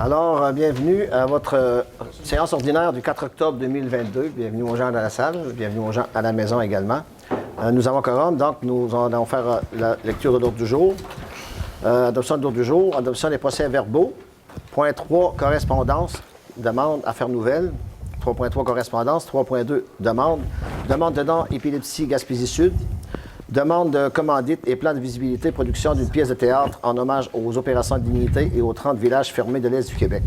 Alors, bienvenue à votre séance ordinaire du 4 octobre 2022. Bienvenue aux gens dans la salle, bienvenue aux gens à la maison également. Nous avons quorum, donc nous allons faire la lecture de l'ordre du jour. Adoption de l'ordre du jour, adoption des procès-verbaux. Point 3, correspondance, demande, affaires nouvelles. 3.3, correspondance. 3.2, demande. Demande de dons, épilepsie, Gaspésie Sud. Demande de commandite et plan de visibilité, production d'une pièce de théâtre en hommage aux opérations de dignité et aux 30 villages fermés de l'Est du Québec.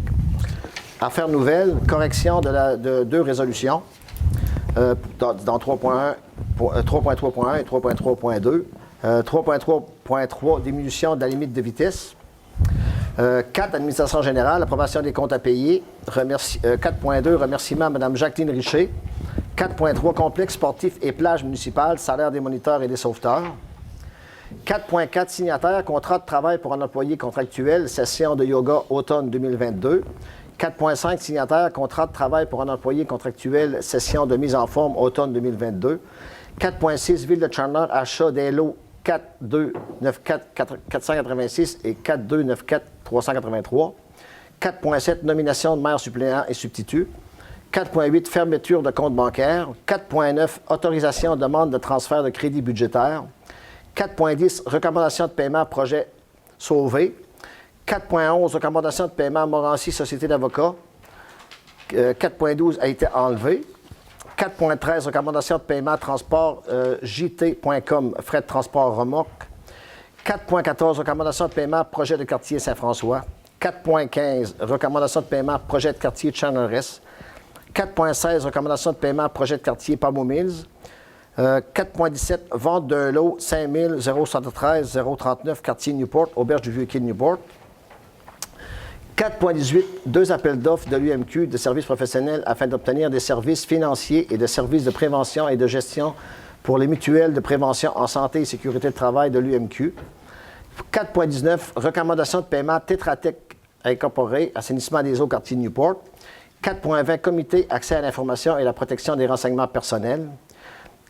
Affaires nouvelles, correction de deux résolutions dans 3.3.1 et 3.3.2. 3.3.3, diminution de la limite de vitesse. 4, administration générale, approbation des comptes à payer. 4.2, remerciement à Mme Jacqueline Richer. 4.3, complexe sportif et plage municipale, salaire des moniteurs et des sauveteurs. 4.4, signataire, contrat de travail pour un employé contractuel, session de yoga automne 2022. 4.5, signataire, contrat de travail pour un employé contractuel, session de mise en forme automne 2022. 4.6, Ville de Chandler, achat des lots 4.2.94.486 et 4.2.94.383. 4.7, nomination de maire suppléant et substitut. 4.8, fermeture de compte bancaire. 4.9, autorisation de demande de transfert de crédit budgétaire. 4.10, recommandation de paiement projet sauvé. 4.11, recommandation de paiement Morancy Société d'avocats. 4.12 a été enlevé. 4.13, recommandation de paiement transport jt.com, frais de transport remorque. 4.14, recommandation de paiement projet de quartier Saint-François. 4.15, recommandation de paiement projet de quartier Chandler-Est. 4.16, recommandation de paiement projet de quartier Pabot Mills. 4.17, vente d'un lot 5000-073 039 quartier Newport, auberge du Vieux-Quai de Newport. 4.18, deux appels d'offres de l'UMQ de services professionnels afin d'obtenir des services financiers et de services de prévention et de gestion pour les mutuelles de prévention en santé et sécurité de travail de l'UMQ. 4.19, recommandation de paiement Tetra Tech Incorporé, assainissement des eaux quartier Newport. 4.20, comité accès à l'information et la protection des renseignements personnels.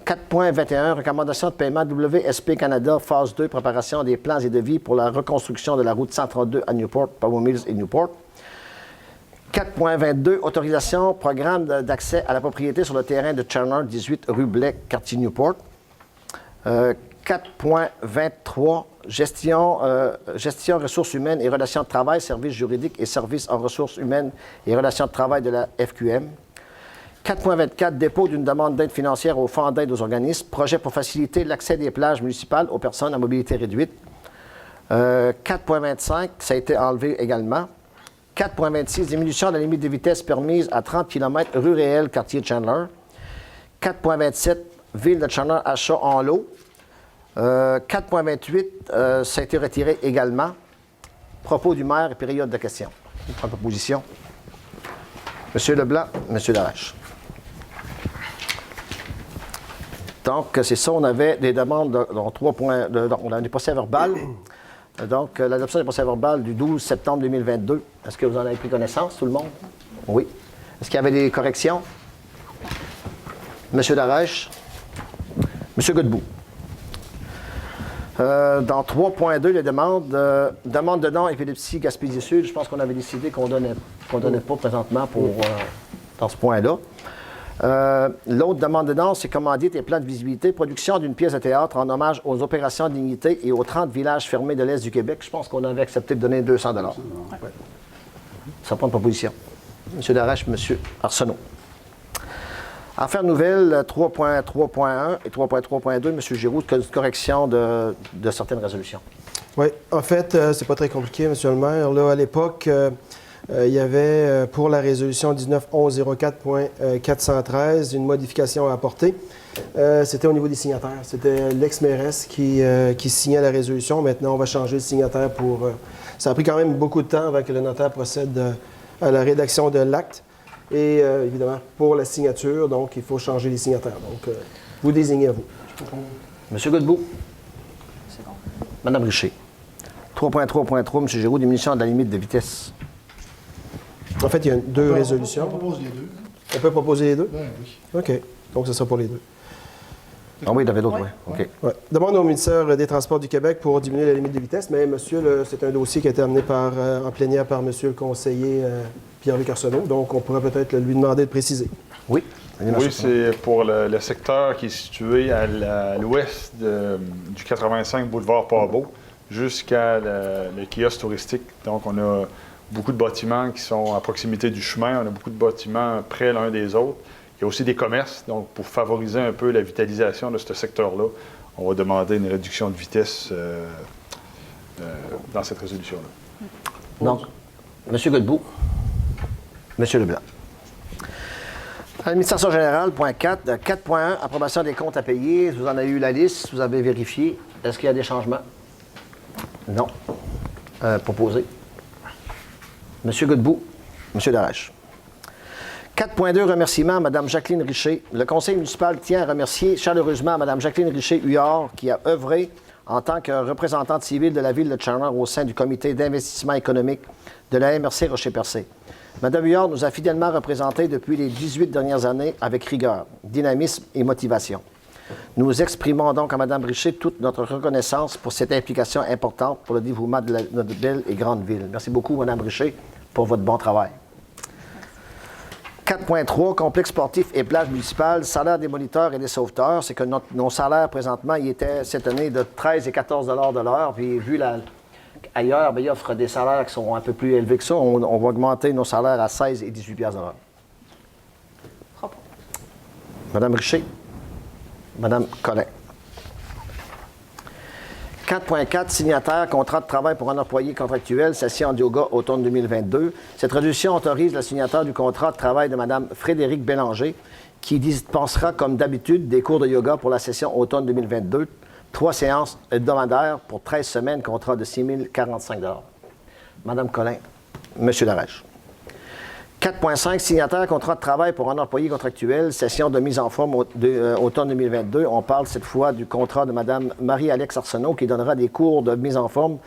4.21, recommandation de paiement WSP Canada, phase 2, préparation des plans et devis pour la reconstruction de la route 132 à Newport, Pabot Mills et Newport. 4.22, autorisation, programme d'accès à la propriété sur le terrain de Chandler, 18 rue Blais, quartier Newport. 4.23, gestion ressources humaines et relations de travail, services juridiques et services en ressources humaines et relations de travail de la FQM. 4.24, dépôt d'une demande d'aide financière au Fonds d'aide aux organismes, projet pour faciliter l'accès des plages municipales aux personnes à mobilité réduite. 4.25, ça a été enlevé également. 4.26, diminution de la limite de vitesse permise à 30 km rue réelle, quartier Chandler. 4.27, Ville de Chandler, achat en lot. 4.28, ça a été retiré également. Propos du maire et période de questions. Je prends proposition. Monsieur Leblanc, Monsieur Darèche. Donc, c'est ça, on avait des demandes, on a des procès-verbales. Donc, l'adoption des procès-verbales du 12 septembre 2022. Est-ce que vous en avez pris connaissance, tout le monde? Oui. Est-ce qu'il y avait des corrections? Monsieur Darèche. Monsieur Godbout. Dans 3.2, les demandes, demande de dons épilepsie Gaspésie Sud, je pense qu'on avait décidé qu'on donnait pas présentement dans ce point-là. L'autre demande de dons, c'est commandite et plan de visibilité, production d'une pièce de théâtre en hommage aux opérations de dignité et aux 30 villages fermés de l'Est du Québec. Je pense qu'on avait accepté de donner 200 $. Ouais. Ça prend une proposition. M. Darèche, M. Arsenault. Affaires nouvelles, 3.3.1 et 3.3.2, M. Giroux, correction de certaines résolutions. Oui, en fait, c'est pas très compliqué, M. le maire. Là, à l'époque, il y avait, pour la résolution 19.1104.413, une modification à apporter. C'était au niveau des signataires. C'était l'ex-mairesse qui signait la résolution. Maintenant, on va changer le signataire pour... ça a pris quand même beaucoup de temps avant que le notaire procède à la rédaction de l'acte. Et évidemment, pour la signature, donc, il faut changer les signataires. Donc, vous désignez à vous. Monsieur Godbout. C'est bon. Madame Richer. 3.3.3, M. Giroux, diminution de la limite de vitesse. En fait, il y a deux résolutions. On propose les deux. On peut proposer les deux? Ben oui. OK. Donc, ce sera pour les deux. Ah oui, il y en avait d'autres, oui. OK. Ouais. Demande au ministère des Transports du Québec pour diminuer la limite de vitesse, mais monsieur, c'est un dossier qui a été amené en plénière par monsieur le conseiller Pierre-Luc Arsenault, donc on pourrait peut-être lui demander de préciser. Oui. Oui, c'est pour le secteur qui est situé à l'ouest du 85 boulevard Pabot jusqu'à le kiosque touristique. Donc, on a beaucoup de bâtiments qui sont à proximité du chemin. On a beaucoup de bâtiments près l'un des autres. Il y a aussi des commerces. Donc, pour favoriser un peu la vitalisation de ce secteur-là, on va demander une réduction de vitesse dans cette résolution-là. Donc, M. Godbout, M. Leblanc. Administration générale, point 4. 4.1, approbation des comptes à payer. Vous en avez eu la liste, vous avez vérifié. Est-ce qu'il y a des changements? Non. Proposé. M. Godbout, M. Darèche. 4.2, remerciement à Mme Jacqueline Richer. Le conseil municipal tient à remercier chaleureusement Mme Jacqueline Richer-Huillard qui a œuvré en tant que représentante civile de la ville de Charner au sein du comité d'investissement économique de la MRC Rocher-Percé. Mme Huillard nous a fidèlement représentés depuis les 18 dernières années avec rigueur, dynamisme et motivation. Nous exprimons donc à Mme Richer toute notre reconnaissance pour cette implication importante pour le développement de notre belle et grande ville. Merci beaucoup, Mme Richer, pour votre bon travail. 4.3, complexe sportif et plage municipale, salaire des moniteurs et des sauveteurs. C'est que nos salaires, présentement, ils étaient cette année de 13 et 14 de l'heure. Puis, vu ailleurs, bien, ils offrent des salaires qui sont un peu plus élevés que ça. On va augmenter nos salaires à 16 et 18 piastres de l'heure. Propos. Madame Richer. Madame Collin. 4.4, signataire, contrat de travail pour un employé contractuel, session de yoga automne 2022. Cette résolution autorise la signature du contrat de travail de Mme Frédérique Bélanger, qui dispensera, comme d'habitude, des cours de yoga pour la session automne 2022. 3 séances hebdomadaires pour 13 semaines, contrat de 6 045 $. Mme Collin, M. Darèche. 4.5, signataire, contrat de travail pour un employé contractuel, session de mise en forme automne 2022. On parle cette fois du contrat de Mme Marie-Alex Arsenault qui donnera des cours de mise en forme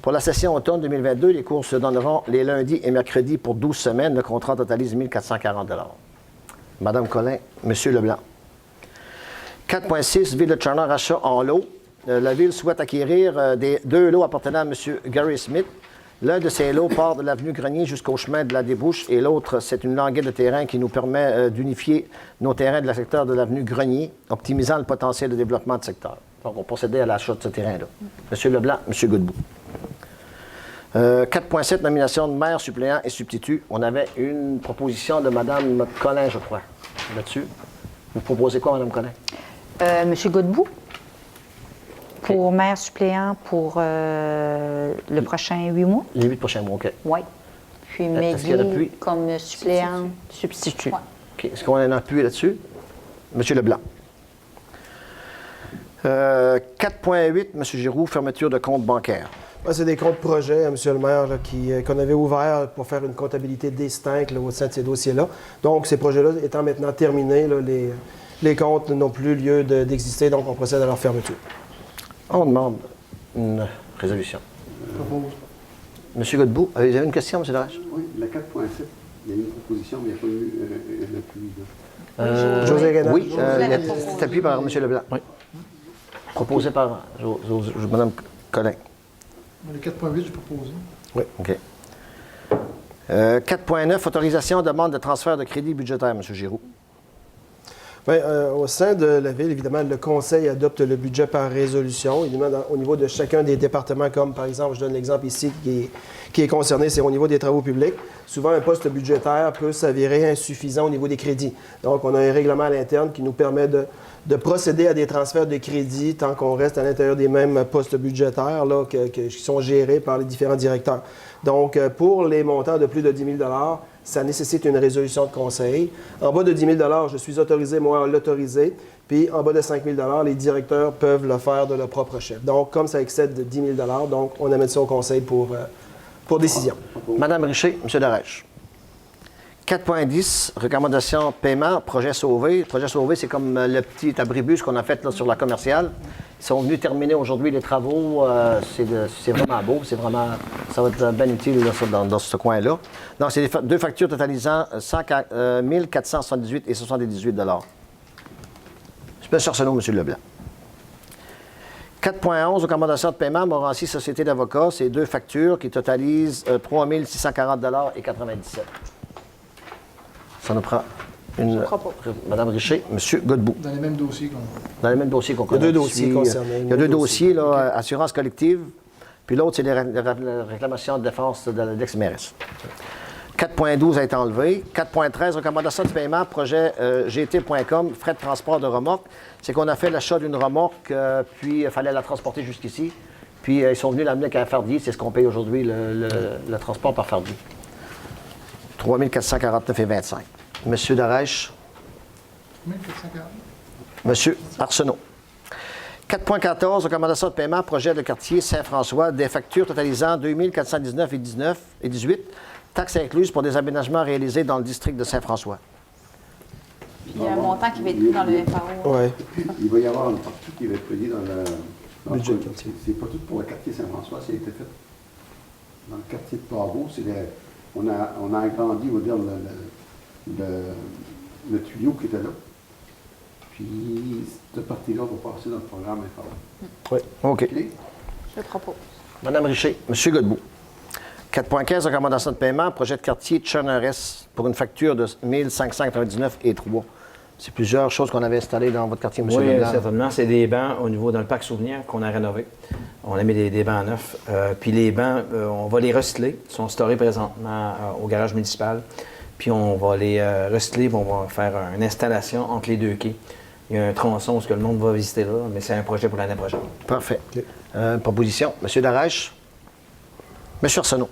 pour la session automne 2022. Les cours se donneront les lundis et mercredis pour 12 semaines. Le contrat totalise 1 440 $. Mme Collin, M. Leblanc. 4.6, Ville de Charner, achat en lot. La Ville souhaite acquérir 2 lots appartenant à M. Gary Smith. L'un de ces lots part de l'avenue Grenier jusqu'au chemin de la Débouche et l'autre, c'est une languette de terrain qui nous permet d'unifier nos terrains de la secteur de l'avenue Grenier, optimisant le potentiel de développement du secteur. Donc, on procédait à l'achat de ce terrain-là. M. Leblanc, M. Godbout. 4.7, nomination de maire, suppléant et substitut. On avait une proposition de Mme Collin, je crois, là-dessus. Vous proposez quoi, Mme Collin? M. Godbout, pour maire suppléant pour le prochain 8 mois. Les 8 prochains mois, OK. Oui. Puis Est-ce qu'il y a Maggie l'appui? comme suppléant substitut. OK. Est-ce qu'on a un appui là-dessus? M. Leblanc. 4.8, M. Giroux, fermeture de compte bancaire. C'est des comptes projets, M. le maire, là, qu'on avait ouverts pour faire une comptabilité distincte là, au sein de ces dossiers-là. Donc, ces projets-là étant maintenant terminés, là, les comptes n'ont plus lieu d'exister, donc on procède à leur fermeture. On demande une résolution. M. Godbout, vous avez une question, M. Darèche? Oui, la 4.7, il y a eu une proposition, mais il n'y a pas eu un appui. José Rénal. Oui, c'est appuyé par M. Leblanc. Oui. Proposé par Mme Collin. Le 4.8, j'ai proposé. Oui. OK. 4.9, autorisation, demande de transfert de crédit budgétaire, M. Giroux. Bien, au sein de la Ville, évidemment, le Conseil adopte le budget par résolution. Évidemment, au niveau de chacun des départements, comme par exemple, je donne l'exemple ici qui est concerné, c'est au niveau des travaux publics. Souvent, un poste budgétaire peut s'avérer insuffisant au niveau des crédits. Donc, on a un règlement à l'interne qui nous permet de procéder à des transferts de crédits tant qu'on reste à l'intérieur des mêmes postes budgétaires là, qui sont gérés par les différents directeurs. Donc, pour les montants de plus de 10 000 ça nécessite une résolution de conseil. En bas de 10 000 je suis autorisé, moi, à l'autoriser. Puis, en bas de 5 000 les directeurs peuvent le faire de leur propre chef. Donc, comme ça excède de 10 000 donc on amène ça au conseil pour décision. Mme Richer, M. Darèche. 4.10, recommandation paiement, projet sauvé. Projet sauvé, c'est comme le petit abribus qu'on a fait là, sur la commerciale. Ils sont venus terminer aujourd'hui les travaux. C'est vraiment beau. Ça va être bien utile là, dans ce coin-là. Donc, c'est 2 factures totalisant 1 478 et 78 $. M. Arsenault, M. Leblanc. 4.11, recommandation de paiement, Morancy Société d'avocats, c'est 2 factures qui totalisent 3 640,97 $. Ça nous prend une... Mme Richer, M. Godbout. Dans les mêmes dossiers qu'on... Dans les mêmes dossiers qu'on Il y a connaît. 2 dossiers Ici, concernés. il y a 2 dossiers, là, assurance collective, puis l'autre, c'est les réclamations de défense de l'ex-mairesse. 4.12 a été enlevé. 4.13, recommandation de paiement, projet gt.com, frais de transport de remorque. C'est qu'on a fait l'achat d'une remorque, puis il fallait la transporter jusqu'ici. Puis ils sont venus l'amener avec un fardier. C'est ce qu'on paye aujourd'hui, le transport par fardier. 3 449,25 $. Monsieur Darèche. 1440. Monsieur Arsenault. 4.14, recommandation de paiement, projet de quartier Saint-François, des factures totalisant 2 419,18 $, taxes incluses pour des aménagements réalisés dans le district de Saint-François. Puis il y a un montant qui va être pris dans le FAO. Oui. Il va y avoir une partie qui va être payée dans Budget le de quartier. C'est pas tout pour le quartier Saint-François, ça a été fait dans le quartier de Pavot. On a agrandi, on va dire, le tuyau qui était là. Puis cette partie-là va passer dans le programme FAO. Oui. OK. OK? Je propose. Madame Richer, Monsieur Godbout. 4.15, recommandation de paiement, projet de quartier Tcherneres pour une facture de 1599,3 $. C'est plusieurs choses qu'on avait installées dans votre quartier, M. Oui, Leblanc. certainement. C'est des bancs au niveau dans le parc souvenir qu'on a rénové. On a mis des bancs neufs. Puis les bancs, on va les recycler. Ils sont storés présentement au garage municipal. Puis on va les recycler, puis on va faire une installation entre les 2 quais. Il y a un tronçon où le monde va visiter là, mais c'est un projet pour l'année prochaine. Parfait. Proposition. M. Darèche. M. Arsenault.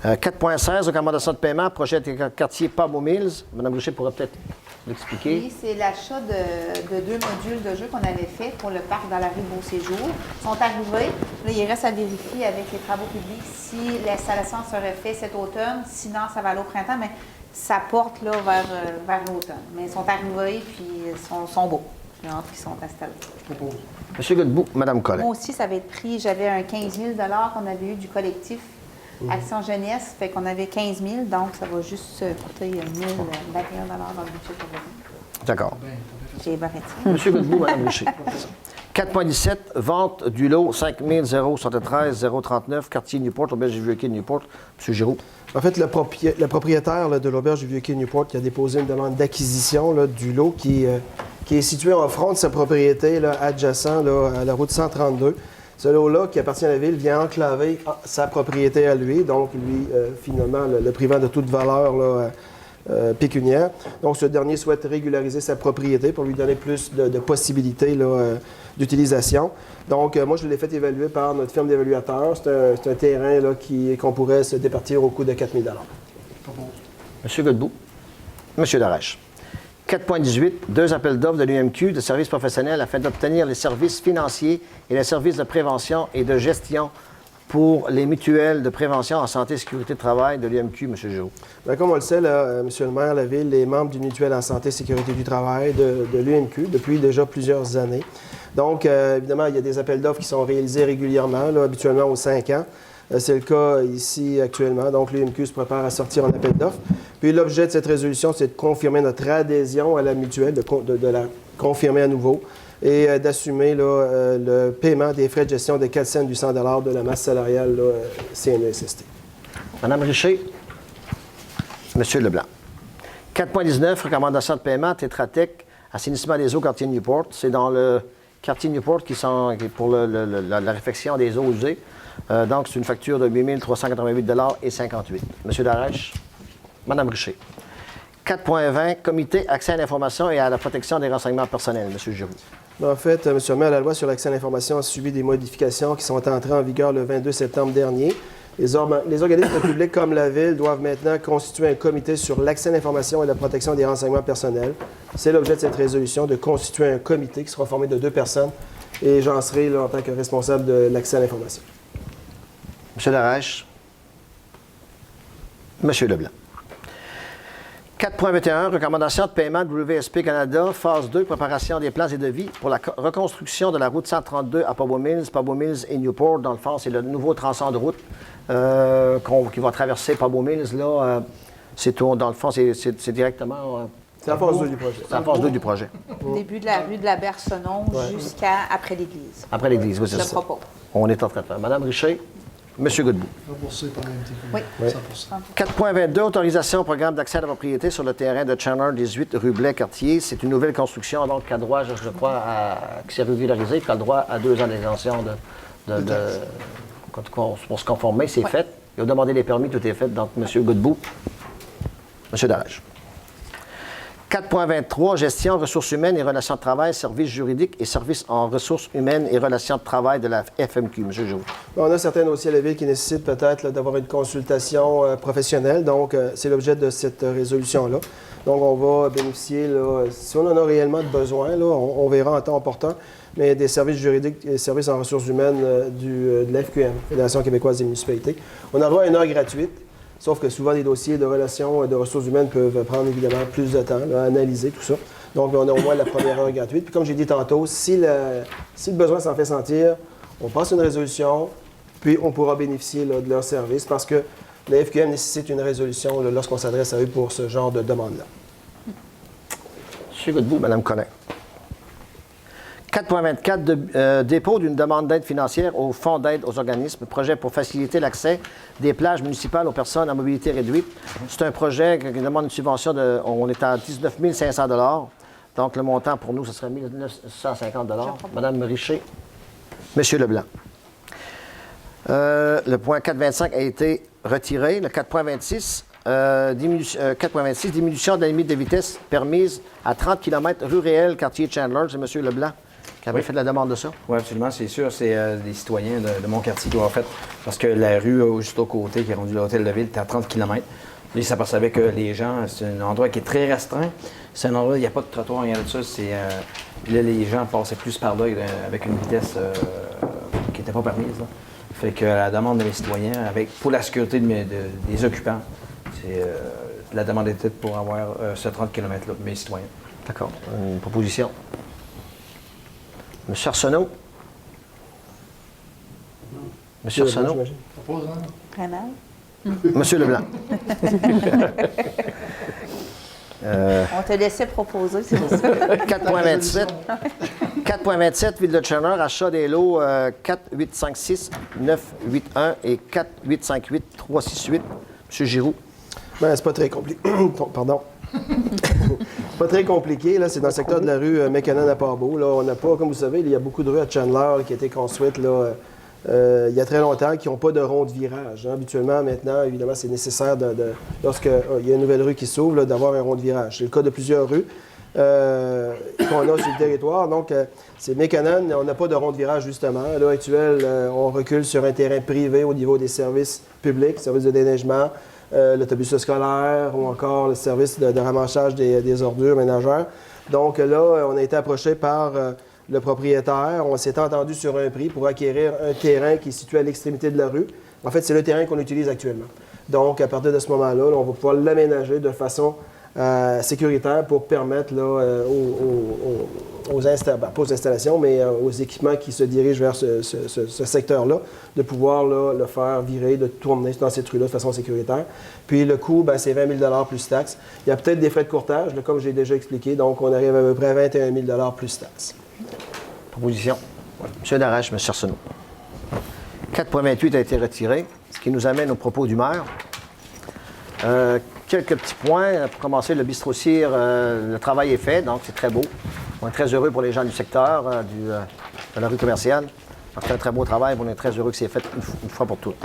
4.16, recommandation de paiement, projet de quartier Pabot Mills. Mme Richer pourrait peut-être l'expliquer. Oui, c'est l'achat de 2 modules de jeu qu'on avait fait pour le parc dans la rue Beau Séjour. Ils sont arrivés. Là, il reste à vérifier avec les travaux publics si l'installation serait faite cet automne. Sinon, ça va aller au printemps, mais ça porte là, vers l'automne. Mais ils sont arrivés puis ils sont beaux. J'ai hâte qu'ils sont installés. Je propose. M. Godbout, Mme Collin. Moi aussi, ça va être pris. J'avais un 15 000 qu'on avait eu du collectif Action Jeunesse. Fait qu'on avait 15 000, donc ça va juste coûter 1 021 $ dans le budget pour le D'accord. Ben, t'as fait J'ai barré ça. M. Godbout, Mme Richer. 4.17, vente du lot 5 073 039, quartier Newport, auberge du Vieux-Quai de Newport. M. Giroux. En fait, le propriétaire là, de l'auberge du Vieux-Quai de Newport qui a déposé une demande d'acquisition là, du lot qui est situé en front de sa propriété, là, adjacent là, à la route 132. Ce lot-là, qui appartient à la ville, vient enclaver sa propriété à lui, donc lui, finalement, le privant de toute valeur là, pécuniaire. Donc, ce dernier souhaite régulariser sa propriété pour lui donner plus de possibilités là, d'utilisation. Donc, moi, je l'ai fait évaluer par notre firme d'évaluateurs. C'est un terrain là, qu'on pourrait se départir au coût de 4 000 $. Je propose. M. Godbout. M. Darèche. 4.18, 2 appels d'offres de l'UMQ de services professionnels afin d'obtenir les services financiers et les services de prévention et de gestion pour les mutuelles de prévention en santé et sécurité de travail de l'UMQ, M. Giroux. Bien, comme on le sait, là, M. le maire, la ville est membre d'une mutuelle en santé et sécurité du travail de l'UMQ depuis déjà plusieurs années. Donc, évidemment, il y a des appels d'offres qui sont réalisés régulièrement, là, habituellement aux 5 ans. C'est le cas ici actuellement. Donc, l'UMQ se prépare à sortir en appel d'offres. Puis, l'objet de cette résolution, c'est de confirmer notre adhésion à la mutuelle, de la confirmer à nouveau et d'assumer là, le paiement des frais de gestion de 4 cents du 100 $ de la masse salariale là, CNESST. Mme Richer. M. Leblanc. 4.19, recommandation de paiement, Tétratec, assainissement des eaux, quartier Newport. C'est dans le quartier Newport qui sont pour la réfection des eaux usées. Donc, c'est une facture de 8 388,58 $. M. Darèche. Mme Richer. 4.20, comité accès à l'information et à la protection des renseignements personnels. M. Giroux. En fait, M. le maire, la loi sur l'accès à l'information a subi des modifications qui sont entrées en vigueur le 22 septembre dernier. Les organismes publics comme la Ville doivent maintenant constituer un comité sur l'accès à l'information et la protection des renseignements personnels. C'est l'objet de cette résolution de constituer un comité qui sera formé de 2 personnes et j'en serai là, en tant que responsable de l'accès à l'information. M. Darèche. M. Leblanc. 4.21, recommandation de paiement de WSP Canada, phase 2, préparation des plans et devis pour la reconstruction de la route 132 à Pabot Mills et Newport. Dans le fond, c'est le nouveau tronçon de route qui va traverser Pabot Mills. Là, dans le fond, c'est directement C'est la phase 2 du projet. C'est la phase 2 du projet. Début de la rue de la Bercenon Ouais. jusqu'à après l'église. Après l'église, oui, c'est Je ça. propose. On est en train de faire. Madame Richer, Monsieur Godbout. Remboursé par la MTQ. Oui. 100%. 4.22, autorisation au programme d'accès à la propriété sur le terrain de Chandler 18 rue Blais-Cartier. C'est une nouvelle construction, donc qui a droit, je crois, qui s'est régularisée, qui a le droit à 2 ans d'exemption pour se conformer. C'est fait. Ils ont demandé les permis, tout est fait. Donc, M. Godbout, M. Darèche. 4.23, gestion, ressources humaines et relations de travail, services juridiques et services en ressources humaines et relations de travail de la FMQ. M. Joux. On a certains dossiers à la Ville qui nécessitent peut-être là, d'avoir une consultation professionnelle. Donc, c'est l'objet de cette résolution-là. Donc, on va bénéficier, là, si on en a réellement besoin, là, on verra en temps opportun, mais des services juridiques et services en ressources humaines de la FQM, Fédération québécoise des municipalités. On a droit à 1 heure gratuite, sauf que souvent, les dossiers de relations et de ressources humaines peuvent prendre évidemment plus de temps là, à analyser tout ça. Donc, on a au moins la première heure gratuite. Puis, comme j'ai dit tantôt, si le besoin s'en fait sentir, on passe une résolution, puis on pourra bénéficier là, de leurs services parce que la FQM nécessite une résolution là, lorsqu'on s'adresse à eux pour ce genre de demande-là. M. Godbout, Mme Collin. 4.24, dépôt d'une demande d'aide financière au Fonds d'aide aux organismes, projet pour faciliter l'accès des plages municipales aux personnes à mobilité réduite. C'est un projet qui demande une subvention on est à 19 500 $. Donc, le montant pour nous, ce serait 1 950 $. Mme Richer, M. Leblanc. Le point 4.25 a été retiré. Le 4.26, 4.26, diminution de la limite de vitesse permise à 30 km rue réelle, quartier Chandler. C'est M. Leblanc qui avait fait de la demande de ça. Oui, absolument, c'est sûr. C'est des citoyens de mon quartier qui l'ont fait. Parce que la rue juste au côté, qui est rendue l'hôtel de ville, était à 30 km. Là, ils s'apercevaient que les gens, c'est un endroit qui est très restreint. C'est un endroit où il n'y a pas de trottoir, rien de ça. Puis là, les gens passaient plus par là avec une vitesse qui n'était pas permise. Là. Fait que la demande de mes citoyens, pour la sécurité des occupants, la demande était pour avoir ce 30 km-là de mes citoyens. D'accord. Une proposition. M. Arsenault. M. Arsenault. J'imagine. Propose, hein? Rénal? M. Leblanc. On te laissait proposer, c'est pour ça. 4.27. 4.27, Ville de Chandler, achat des lots 4856, 981 et 4858, 368. M. Giroux. Ben, c'est pas très compliqué. Pardon. Pas très compliqué. Là, c'est dans le secteur de la rue McKinnon à Port-Beau. Là, on n'a pas, comme vous savez, il y a beaucoup de rues à Chandler là, qui ont été construites là, il y a très longtemps, qui n'ont pas de rond de virage. Hein. Habituellement, maintenant, évidemment, c'est nécessaire, lorsqu'il y a une nouvelle rue qui s'ouvre, là, d'avoir un rond de virage. C'est le cas de plusieurs rues qu'on a sur le territoire. Donc, c'est McKinnon, on n'a pas de rond de virage, justement. À l'heure actuelle, on recule sur un terrain privé au niveau des services publics, services de déneigement, l'autobus scolaire ou encore le service de ramassage des ordures ménagères. Donc là, on a été approché par le propriétaire. On s'est entendu sur un prix pour acquérir un terrain qui est situé à l'extrémité de la rue. En fait, c'est le terrain qu'on utilise actuellement. Donc, à partir de ce moment-là, on va pouvoir l'aménager de façon sécuritaire pour permettre là, pas aux installations, mais aux équipements qui se dirigent vers ce secteur-là, de pouvoir là, le faire virer, de tourner dans cette rue-là de façon sécuritaire. Puis le coût, c'est 20 000 plus taxes. Il y a peut-être des frais de courtage, là, comme j'ai déjà expliqué, donc on arrive à peu près à 21 000 plus taxes. Proposition. M. Darèche, M. Arsenault. 4.28 a été retiré, ce qui nous amène au propos du maire. Quelques petits points. Pour commencer, le bistrot-cire, le travail est fait, donc c'est très beau. On est très heureux pour les gens du secteur, de la rue commerciale. C'est un très beau travail, on est très heureux que c'est fait une fois pour toutes.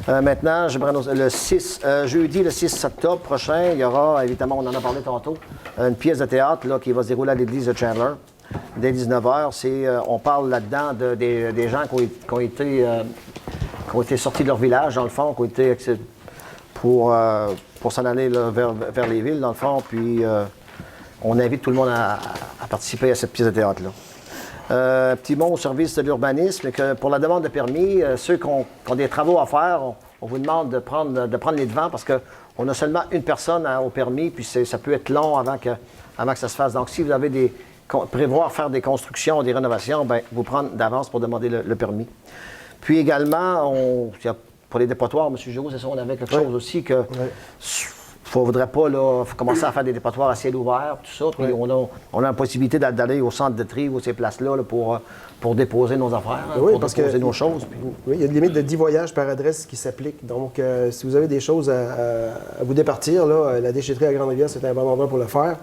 Maintenant, jeudi, le 6 octobre prochain, il y aura, évidemment, on en a parlé tantôt, une pièce de théâtre là, qui va se dérouler à l'église de Chandler. Dès 19h, on parle là-dedans des gens qui ont été sortis de leur village, dans le fond, qui ont été pour s'en aller là, vers les villes, dans le fond. Puis on invite tout le monde à participer à cette pièce de théâtre-là. Petit mot au service de l'urbanisme, que pour la demande de permis, ceux qui ont des travaux à faire, on vous demande de prendre les devants parce qu'on a seulement une personne au permis, puis ça peut être long avant que ça se fasse. Donc, si vous avez prévoir faire des constructions, des rénovations, bien, vous prendre d'avance pour demander le permis. Puis également, pour les dépotoirs, M. Giroux, c'est ça, on avait quelque chose aussi que ne faudrait pas là, commencer à faire des dépotoirs à ciel ouvert, tout ça. Puis on a la possibilité d'aller au centre de tri ou ces places-là là, pour déposer nos affaires, Oui, pour parce déposer que- nos choses. Puis- Oui, il y a une limite de 10 voyages par adresse qui s'applique. Donc, si vous avez des choses à vous départir, là, la déchetterie à Grande-Rivière, c'est un bon endroit pour le faire.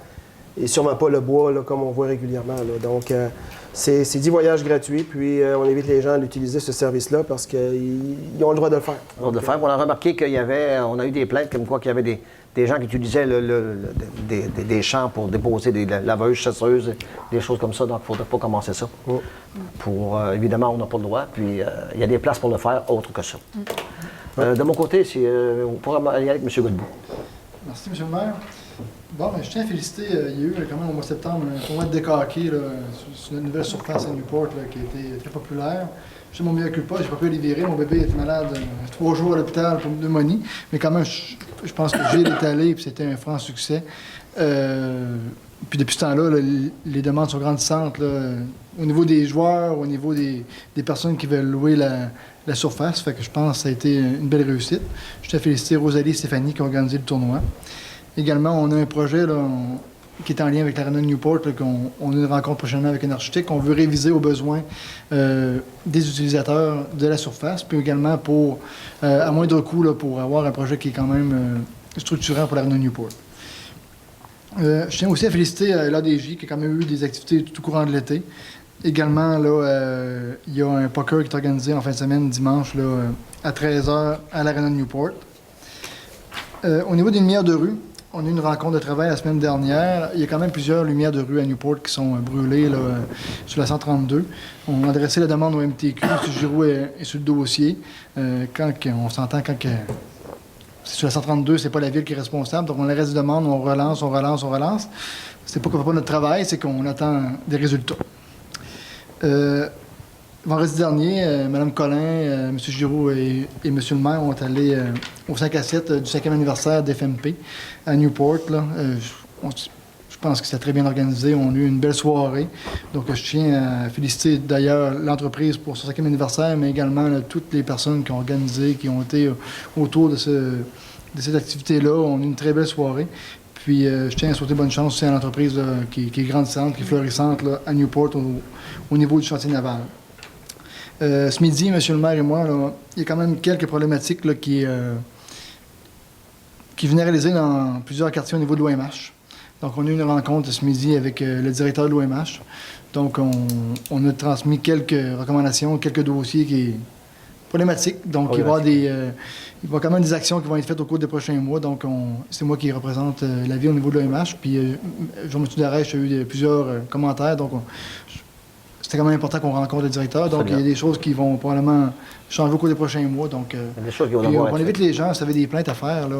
Et sûrement pas le bois, là, comme on voit régulièrement. Là. Donc, c'est 10 voyages gratuits, puis on invite les gens à l'utiliser, ce service-là, parce qu'ils ont le droit de le faire. On a remarqué on a eu des plaintes comme quoi qu'il y avait des gens qui utilisaient des champs pour déposer des laveuses, chasseuses, des choses comme ça. Donc, il ne faudrait pas commencer ça. Évidemment, on n'a pas le droit. Puis, il y a des places pour le faire autre que ça. De mon côté, on pourrait aller avec M. Godbout. Merci, M. le maire. Bon, je tiens à féliciter, il y a eu quand même au mois de septembre un tournoi de décaqué sur une nouvelle surface à Newport là, qui a été très populaire. Je fais mon meilleur culpa, j'ai pas pu les virer. Mon bébé était malade 3 jours à l'hôpital pour une pneumonie. Mais quand même, je pense que Gilles est allé et c'était un franc succès. Puis depuis ce temps-là, là, les demandes sont grandissantes. Là, au niveau des joueurs, au niveau des personnes qui veulent louer la surface. Fait que je pense que ça a été une belle réussite. Je tiens à féliciter Rosalie et Stéphanie qui ont organisé le tournoi. Également, on a un projet là, qui est en lien avec l'Arena de Newport, là, on a une rencontre prochainement avec un architecte. On veut réviser aux besoins des utilisateurs de la surface, puis également pour, à moindre coût, là, pour avoir un projet qui est quand même structurant pour l'Arena de Newport. Je tiens aussi à féliciter l'ADJ qui a quand même eu des activités tout au courant de l'été. Également, là, il y a un poker qui est organisé en fin de semaine, dimanche, là, à 13h à l'Arena de Newport. Au niveau des lumières de rue, on a eu une rencontre de travail la semaine dernière. Il y a quand même plusieurs lumières de rue à Newport qui sont brûlées là, sur la 132. On a adressé la demande au MTQ. M. Giroux est sur le dossier. On s'entend quand c'est sur la 132, c'est pas la ville qui est responsable. Donc on adresse des demandes, on relance. C'est pas qu'on fait pas notre travail, c'est qu'on attend des résultats. Vendredi dernier, Mme Collin, M. Giroux et M. le maire ont allé au 5 à 7 du 5e anniversaire d'FMP à Newport. Là. Je pense que c'était très bien organisé. On a eu une belle soirée. Donc, je tiens à féliciter d'ailleurs l'entreprise pour son 5e anniversaire, mais également là, toutes les personnes qui ont organisé, qui ont été autour de cette activité-là. On a eu une très belle soirée. Puis, je tiens à souhaiter bonne chance aussi à l'entreprise là, qui est grandissante, qui est florissante là, à Newport au niveau du chantier naval. Ce midi, M. le maire et moi, là, il y a quand même quelques problématiques là, qui venaient réaliser dans plusieurs quartiers au niveau de l'OMH. Donc, on a eu une rencontre ce midi avec le directeur de l'OMH. Donc, on a transmis quelques recommandations, quelques dossiers qui sont problématiques. Donc, il va y avoir quand même des actions qui vont être faites au cours des prochains mois. Donc, c'est moi qui représente la ville au niveau de l'OMH. Puis, Jean-Mathieu Darèche a eu plusieurs commentaires. Donc, c'était quand même important qu'on rencontre le directeur. Donc, il y a des choses qui vont probablement changer au cours des prochains mois. Donc, des choses qui vont devoir on être invite les gens, si vous avez des plaintes à faire, là,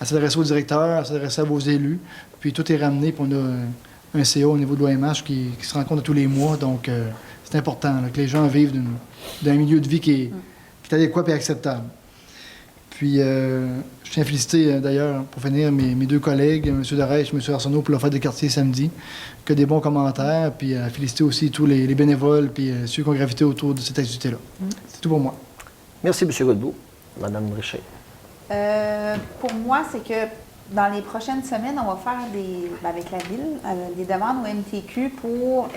à s'adresser au directeur, à s'adresser à vos élus. Puis, tout est ramené. Puis, on a un CA au niveau de l'OMH qui se rencontre tous les mois. Donc, c'est important là, que les gens vivent d'un milieu de vie qui est adéquat et acceptable. Puis, je tiens à féliciter d'ailleurs, pour finir, mes deux collègues, M. Darèche et M. Arsenault, pour leur fête de quartier samedi. Que des bons commentaires. Puis, à féliciter aussi tous les bénévoles puis ceux qui ont gravité autour de cette activité-là. C'est tout pour moi. Merci, M. Godbout. Mme Richer. Pour moi, c'est que dans les prochaines semaines, on va faire avec la ville des demandes au MTQ pour,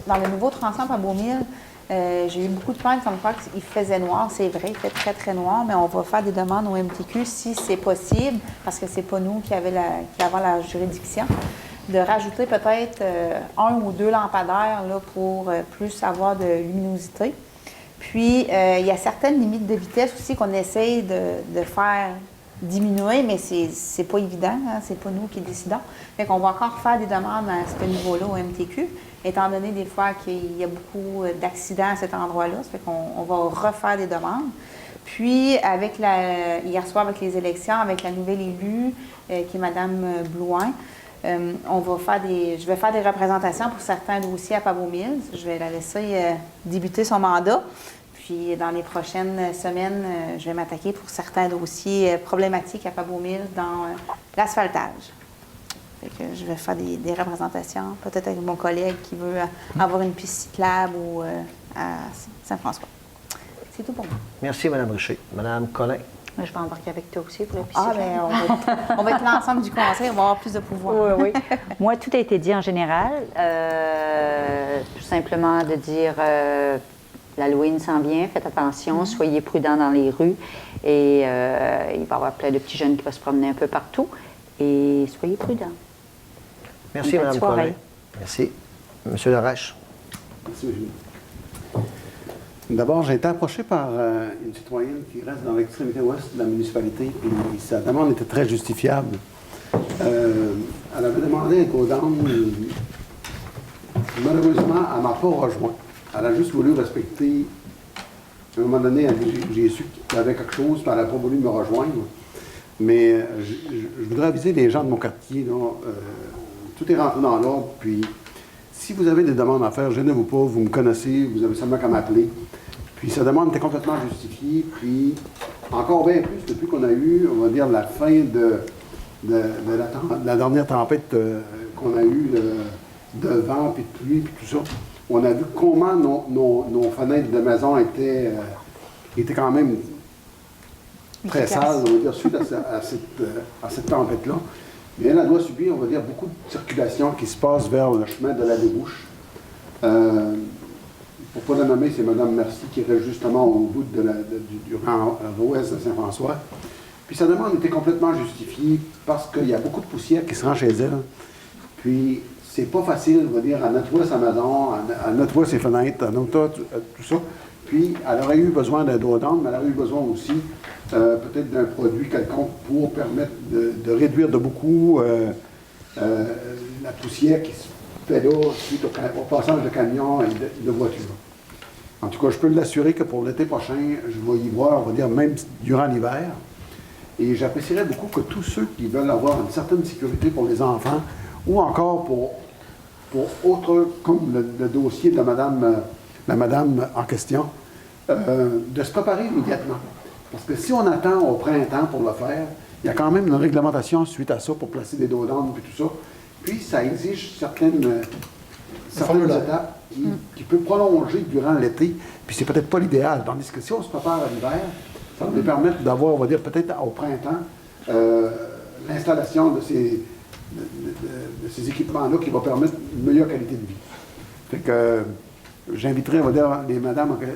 dans le nouveau tronçon à Beaumille. J'ai eu beaucoup de plaintes comme quoi qu'il faisait noir, c'est vrai, il fait très, très noir, mais on va faire des demandes au MTQ si c'est possible, parce que c'est pas nous qui avons la juridiction, de rajouter peut-être 1 ou 2 lampadaires là, pour plus avoir de luminosité. Puis, il y a certaines limites de vitesse aussi qu'on essaye de faire diminuer, mais c'est pas évident, hein, c'est pas nous qui décidons. Fait qu'on va encore faire des demandes à ce niveau-là au MTQ, étant donné des fois qu'il y a beaucoup d'accidents à cet endroit-là. Ça fait qu'on va refaire des demandes. Puis, hier soir, avec les élections, avec la nouvelle élue, qui est Mme Blouin, je vais faire des représentations pour certains dossiers à Pabot-Mills. Je vais la laisser débuter son mandat. Puis, dans les prochaines semaines, je vais m'attaquer pour certains dossiers problématiques à Pabot-Mills dans l'asphaltage. Fait que je vais faire des représentations, peut-être avec mon collègue qui veut avoir une piste cyclable ou à Saint-François. C'est tout pour moi. Merci, Mme Richer. Mme Collin. Je vais embarquer avec toi aussi pour le piscine. Ah, bien, on va être l'ensemble du conseil, on va avoir plus de pouvoir. Oui, oui. Moi, tout a été dit en général. Tout simplement de dire l'Halloween s'en vient, faites attention, soyez prudents dans les rues. Et il va y avoir plein de petits jeunes qui vont se promener un peu partout. Et soyez prudents. Merci, Bonne Mme soirée. Collin. Merci. Monsieur Larache. Merci, Eugénie. D'abord, j'ai été approché par une citoyenne qui reste dans l'extrémité ouest de la municipalité, puis sa demande était très justifiable. Elle avait demandé un go-down. Malheureusement, elle ne m'a pas rejoint. Elle a juste voulu respecter. À un moment donné, j'ai su qu'il y avait quelque chose, puis elle n'a pas voulu me rejoindre. Mais je voudrais aviser les gens de mon quartier, là, tout est rentré dans l'ordre, puis si vous avez des demandes à faire, gênez-vous pas, vous me connaissez, vous avez seulement qu'à m'appeler. Puis sa demande était complètement justifiée, puis encore bien plus depuis qu'on a eu, on va dire, la fin de la dernière tempête qu'on a eue de vent, puis de pluie, puis tout ça. On a vu comment nos fenêtres de maison étaient quand même très sales, on va dire, suite à cette tempête-là. Mais elle doit subir, on va dire, beaucoup de circulation qui se passe vers le chemin de la débouche. Pour ne pas la nommer, c'est Mme Merci qui reste justement au bout du rang ouest de Saint-François. Puis sa demande était complètement justifiée parce qu'il y a beaucoup de poussière qui se rend chez elle. Puis c'est pas facile, on va dire, à nettoyer sa maison, à nettoyer ses fenêtres, à nettoyer tout ça. Puis elle aurait eu besoin d'un dos-d'âne, mais elle aurait eu besoin aussi peut-être d'un produit quelconque pour permettre de réduire de beaucoup la poussière qui se fait là suite au passage de camions et de voitures. En tout cas, je peux l'assurer que pour l'été prochain, je vais y voir, on va dire, même durant l'hiver. Et j'apprécierais beaucoup que tous ceux qui veulent avoir une certaine sécurité pour les enfants, ou encore pour autres, comme le dossier de la madame en question, de se préparer immédiatement. Parce que si on attend au printemps pour le faire, il y a quand même une réglementation suite à ça pour placer des dos-d'âne et tout ça. Puis ça exige certaines étapes qui peuvent prolonger durant l'été. Puis c'est peut-être pas l'idéal. Tandis que si on se prépare à l'hiver, ça va nous permettre d'avoir, on va dire, peut-être au printemps, l'installation de ces équipements-là qui va permettre une meilleure qualité de vie. Fait que j'inviterai, on va dire,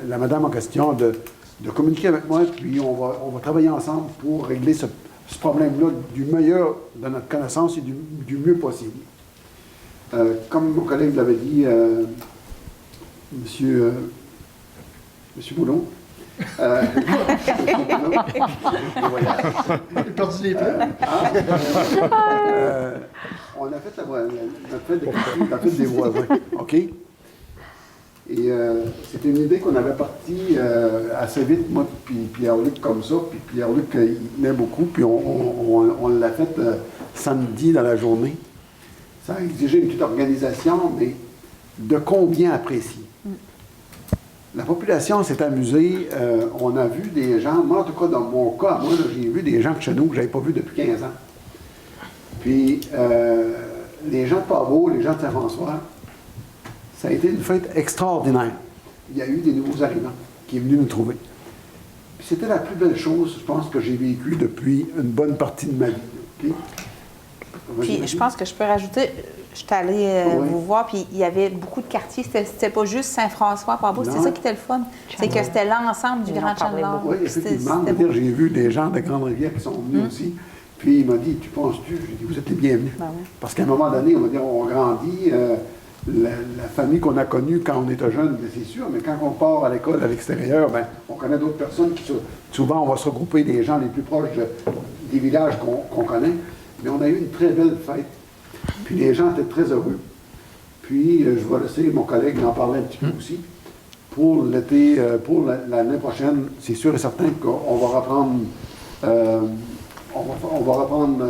la madame en question de communiquer avec moi, puis on va travailler ensemble pour régler ce problème-là du meilleur de notre connaissance et du mieux possible. Comme mon collègue l'avait dit, Monsieur Boulon, on a fait la fête des voisins, OK? Et c'était une idée qu'on avait partie assez vite, moi, puis Pierre-Luc comme ça, puis Pierre-Luc, il tenait beaucoup, puis on l'a fait samedi dans la journée. Ça a exigé une petite organisation, mais de combien apprécier? La population s'est amusée. On a vu des gens, moi en tout cas, dans mon cas, moi, j'ai vu des gens de chez nous que je n'avais pas vus depuis 15 ans. Puis, les gens de Pavot, les gens de Saint-François, ça a été une fête extraordinaire. Il y a eu des nouveaux arrivants qui sont venus nous trouver. Puis c'était la plus belle chose, je pense, que j'ai vécue depuis une bonne partie de ma vie. Okay? Puis je pense que je peux rajouter, je suis allée vous voir, puis il y avait beaucoup de quartiers. C'était pas juste Saint-François, Pabot, c'est ça qui était le fun. C'est que c'était l'ensemble du Grand Champ-de-Nord. Oui, effectivement. J'ai vu des gens de Grande-Rivière qui sont venus aussi. Puis il m'a dit, tu penses-tu? J'ai dit, vous êtes les bienvenus. Ben oui. Parce qu'à un moment donné, on va dire, on grandit. La famille qu'on a connue quand on était jeune, c'est sûr, mais quand on part à l'école à l'extérieur, ben, on connaît d'autres personnes qui, souvent, on va se regrouper des gens les plus proches des villages qu'on connaît. Mais on a eu une très belle fête. Puis les gens étaient très heureux. Puis je vais laisser mon collègue en parler un petit peu aussi. Pour l'été, pour l'année prochaine, c'est sûr et certain qu'on va reprendre,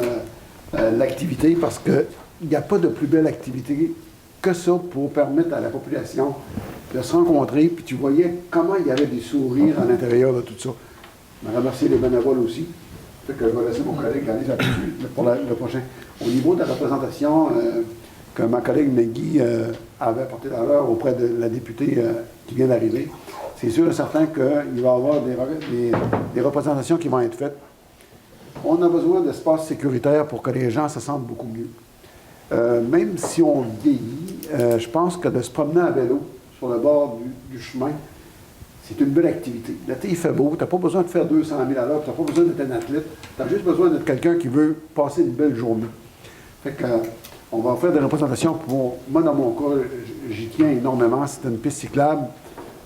l'activité parce qu'il n'y a pas de plus belle activité que ça pour permettre à la population de se rencontrer. Puis tu voyais comment il y avait des sourires à l'intérieur de tout ça. Je vais remercier les bénévoles aussi. Fait que je vais laisser mon collègue aller là-dessus pour le prochain. Au niveau de la représentation, que ma collègue Meggy avait porté à l'heure auprès de la députée qui vient d'arriver. C'est sûr et certain qu'il va y avoir des représentations qui vont être faites. On a besoin d'espaces sécuritaires pour que les gens se sentent beaucoup mieux. Même si on vieillit, je pense que de se promener à vélo sur le bord du chemin, c'est une belle activité. L'été, il fait beau, tu n'as pas besoin de faire 200 000 à l'heure, tu n'as pas besoin d'être un athlète, tu as juste besoin d'être quelqu'un qui veut passer une belle journée. Fait que, on va faire des représentations pour... Moi, dans mon cas, j'y tiens énormément. C'est une piste cyclable,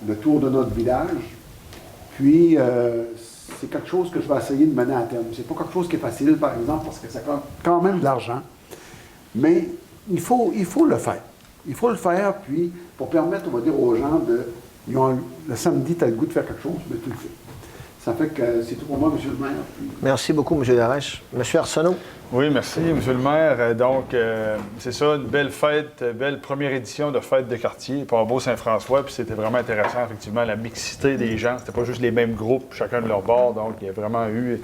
le tour de notre village. Puis, c'est quelque chose que je vais essayer de mener à terme. C'est pas quelque chose qui est facile, par exemple, parce que ça coûte quand même de l'argent. Mais il faut le faire. Il faut le faire, puis, pour permettre, on va dire, aux gens le samedi, tu as le goût de faire quelque chose, mais tu le fais. Ça fait que c'est tout pour moi, M. le maire. Merci beaucoup, M. Darèche. M. Arsenault. Oui, merci, M. le maire. Donc, c'est ça, une belle fête, belle première édition de fête de quartier, Port-Beau-Saint-François. Puis c'était vraiment intéressant, effectivement, la mixité des gens. C'était pas juste les mêmes groupes, chacun de leur bord. Donc, il y a vraiment eu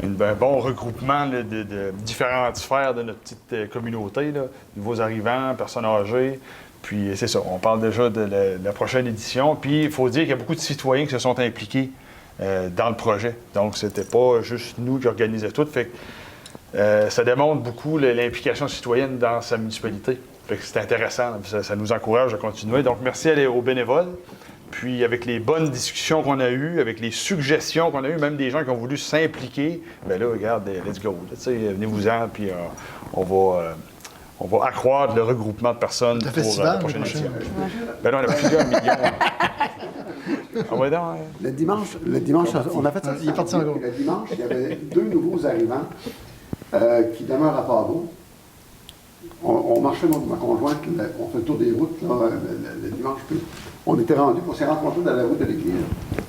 un bon regroupement là, de différentes sphères de notre petite communauté, là. Nouveaux arrivants, personnes âgées. Puis c'est ça, on parle déjà de la prochaine édition. Puis il faut dire qu'il y a beaucoup de citoyens qui se sont impliqués dans le projet. Donc, c'était pas juste nous qui organisaient tout. Fait que ça démontre beaucoup l'implication citoyenne dans sa municipalité. Fait que c'est intéressant. Ça nous encourage à continuer. Donc, merci aux bénévoles. Puis, avec les bonnes discussions qu'on a eues, avec les suggestions qu'on a eues, même des gens qui ont voulu s'impliquer, bien là, regarde, let's go. Venez-vous-en, puis on va accroître le regroupement de personnes pour la prochaine édition. Ben là, on a plusieurs millions. Ah ouais, donc, Le dimanche, on a fait ça. Il est parti en gros. Le dimanche, il y avait 2 nouveaux arrivants qui demeurent à Port-Beau. On marchait, ma conjointe, on fait le tour des routes là, le dimanche. Puis on était rendus, on s'est rencontrés dans la route de l'église.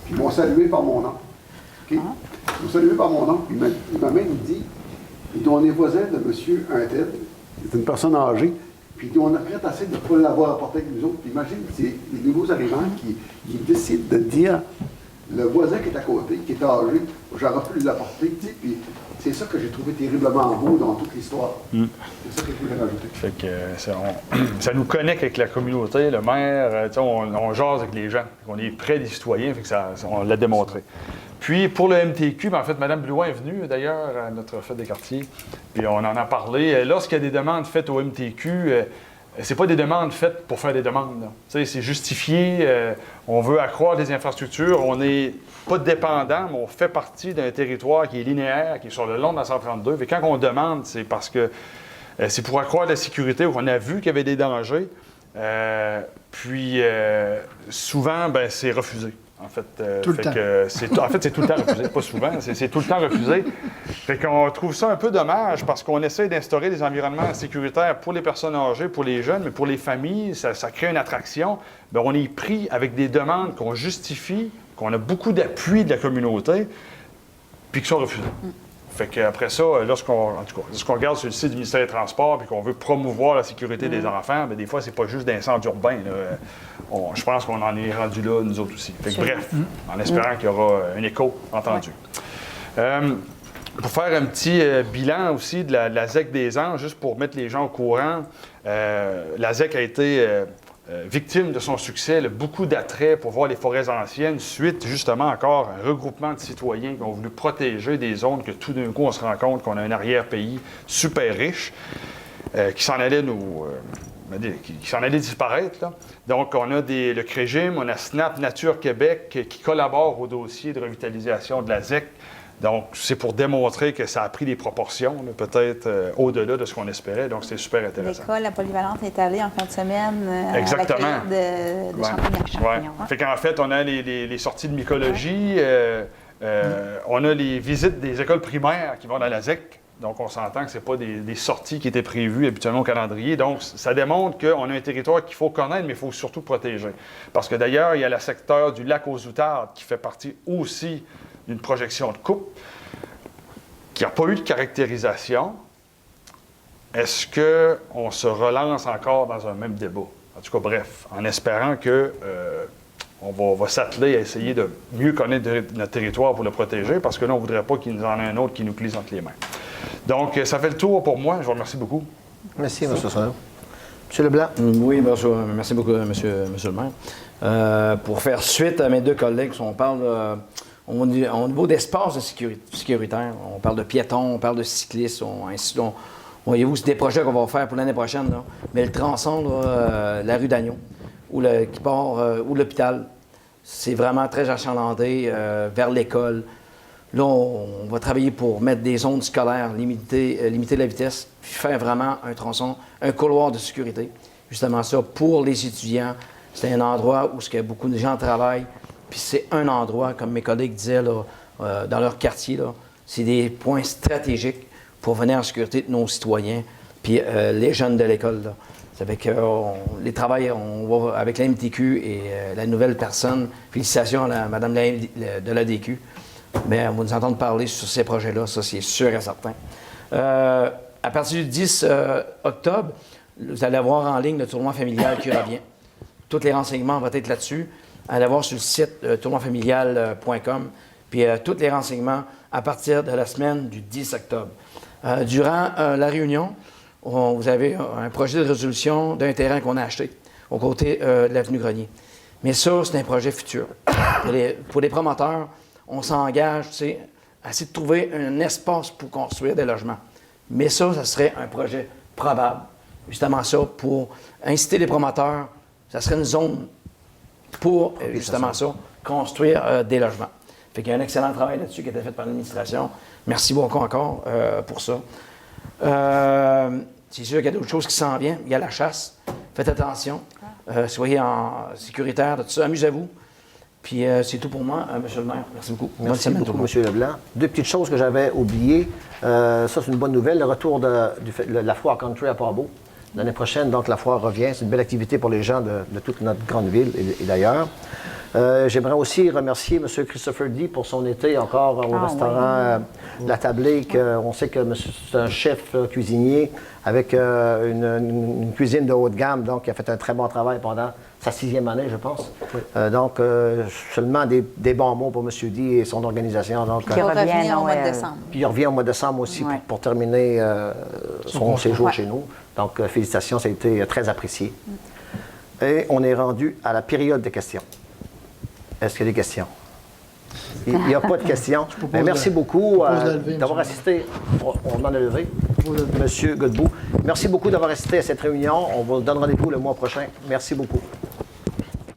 Puis ils m'ont salué par mon nom. Okay? Ils m'ont salué par mon nom. Puis il m'a même dit, on est voisin de monsieur un tel. C'est une personne âgée. Puis on a fait assez de ne pas l'avoir apporté avec nous autres. Puis imagine, c'est les nouveaux arrivants qui décident de dire le voisin qui est à côté, qui est âgé, j'aurais pu l'apporter. Tu sais, puis c'est ça que j'ai trouvé terriblement beau dans toute l'histoire. C'est ça que je voulais rajouter. Fait que ça nous connecte avec la communauté, le maire, on jase avec les gens. On est près des citoyens, fait que on l'a démontré. Puis, pour le MTQ, en fait, Mme Blouin est venue, d'ailleurs, à notre fête des quartiers, puis on en a parlé. Lorsqu'il y a des demandes faites au MTQ, c'est pas des demandes faites pour faire des demandes. C'est justifié, on veut accroître les infrastructures, on n'est pas dépendant, mais on fait partie d'un territoire qui est linéaire, qui est sur le long de la 132. Et quand on demande, c'est parce que c'est pour accroître la sécurité, où on a vu qu'il y avait des dangers. Puis, souvent, c'est refusé. En fait, tout le temps. C'est tout le temps refusé, pas souvent, c'est tout le temps refusé. Fait qu'on trouve ça un peu dommage parce qu'on essaie d'instaurer des environnements sécuritaires pour les personnes âgées, pour les jeunes, mais pour les familles, ça crée une attraction. Bien, on est pris avec des demandes qu'on justifie, qu'on a beaucoup d'appui de la communauté, puis qui sont refusées. Fait qu'après ça, lorsqu'on regarde sur le site du ministère des Transports et qu'on veut promouvoir la sécurité des enfants, bien, des fois, c'est pas juste d'un centre urbain. Je pense qu'on en est rendu là, nous autres aussi. Fait que, bref, en espérant qu'il y aura un écho entendu. Pour faire un petit bilan aussi de la ZEC des Anges, juste pour mettre les gens au courant, la ZEC a été victime de son succès, elle a beaucoup d'attrait pour voir les forêts anciennes, suite justement encore à un regroupement de citoyens qui ont voulu protéger des zones que tout d'un coup on se rend compte qu'on a un arrière-pays super riche qui s'en allait qui s'en allait disparaître. Là. Donc, on a le CREGIM, on a SNAP Nature Québec qui collaborent au dossier de revitalisation de la ZEC. Donc, c'est pour démontrer que ça a pris des proportions, peut-être au-delà de ce qu'on espérait. Donc, c'est super intéressant. L'école, la polyvalente est allée en fin de semaine Exactement. à la de champignons. Fait qu'en fait, on a les sorties de mycologie, on a les visites des écoles primaires qui vont dans la ZEC. Donc, on s'entend que ce n'est pas des sorties qui étaient prévues habituellement au calendrier. Donc, ça démontre qu'on a un territoire qu'il faut connaître, mais il faut surtout protéger. Parce que d'ailleurs, il y a le secteur du lac aux Outardes qui fait partie aussi d'une projection de coupe, qui n'a pas eu de caractérisation. Est-ce qu'on se relance encore dans un même débat? En tout cas, bref, en espérant que on va s'atteler à essayer de mieux connaître notre territoire pour le protéger, parce que là, on ne voudrait pas qu'il y en ait un autre qui nous glisse entre les mains. Donc, ça fait le tour pour moi. Je vous remercie beaucoup. Merci, M. Sonneau. Monsieur Leblanc. Oui, bonjour. Merci beaucoup, monsieur le maire. Pour faire suite à mes deux collègues, on parle au niveau d'espace de sécuritaire, on parle de piétons, on parle de cyclistes, voyez-vous, c'est des projets qu'on va faire pour l'année prochaine. Là. Mais le tronçon, là, la rue d'Agneau, qui part, ou l'hôpital, c'est vraiment très achalandé vers l'école. Là, on va travailler pour mettre des zones scolaires, limiter la vitesse, puis faire vraiment un tronçon, un couloir de sécurité. Justement ça, pour les étudiants, c'est un endroit où beaucoup de gens travaillent, puis c'est un endroit, comme mes collègues disaient, là, dans leur quartier, là, c'est des points stratégiques pour venir en sécurité de nos citoyens, puis les jeunes de l'école. Là. Ça fait que les travails, on va avec la MTQ et la nouvelle personne, félicitations à Mme de l'ADQ, mais on va nous entendre parler sur ces projets-là, ça c'est sûr et certain. À partir du 10 octobre, vous allez avoir en ligne le tournoi familial qui revient. Tous les renseignements vont être là-dessus. Allez voir sur le site tournoifamilial.com, puis tous les renseignements à partir de la semaine du 10 octobre. Durant la réunion, vous avez un projet de résolution d'un terrain qu'on a acheté aux côtés de l'avenue Grenier. Mais ça, c'est un projet futur. Pour les promoteurs, on s'engage, à essayer de trouver un espace pour construire des logements. Mais ça serait un projet probable. Justement ça, pour inciter les promoteurs, ça serait une zone pour, justement ça, construire des logements. Fait qu'il y a un excellent travail là-dessus qui a été fait par l'administration. Merci beaucoup encore pour ça. C'est sûr qu'il y a d'autres choses qui s'en viennent. Il y a la chasse. Faites attention. Soyez sécuritaires de tout ça. Amusez-vous. Puis c'est tout pour moi, M. le maire. Merci beaucoup. Merci beaucoup, M. Leblanc. Deux petites choses que j'avais oubliées. Ça, c'est une bonne nouvelle. Le retour de la foire country à Port-Beau. L'année prochaine, donc, la foire revient. C'est une belle activité pour les gens de toute notre grande ville et d'ailleurs. J'aimerais aussi remercier M. Christopher D. pour son été encore au restaurant La Tablique. On sait que c'est un chef cuisinier avec une cuisine de haute gamme, donc il a fait un très bon travail pendant sa 6e année, je pense. Oui. Donc, seulement des bons mots pour M. D. et son organisation. Donc, il revient au mois de décembre. Puis il revient au mois de décembre aussi pour terminer son séjour chez nous. Donc, félicitations, ça a été très apprécié. Et on est rendu à la période des questions. Est-ce qu'il y a des questions? Il n'y a pas de questions. Mais merci beaucoup d'avoir assisté. On demande à lever. M. Godbout. Merci beaucoup d'avoir assisté à cette réunion. On vous donne rendez-vous le mois prochain. Merci beaucoup.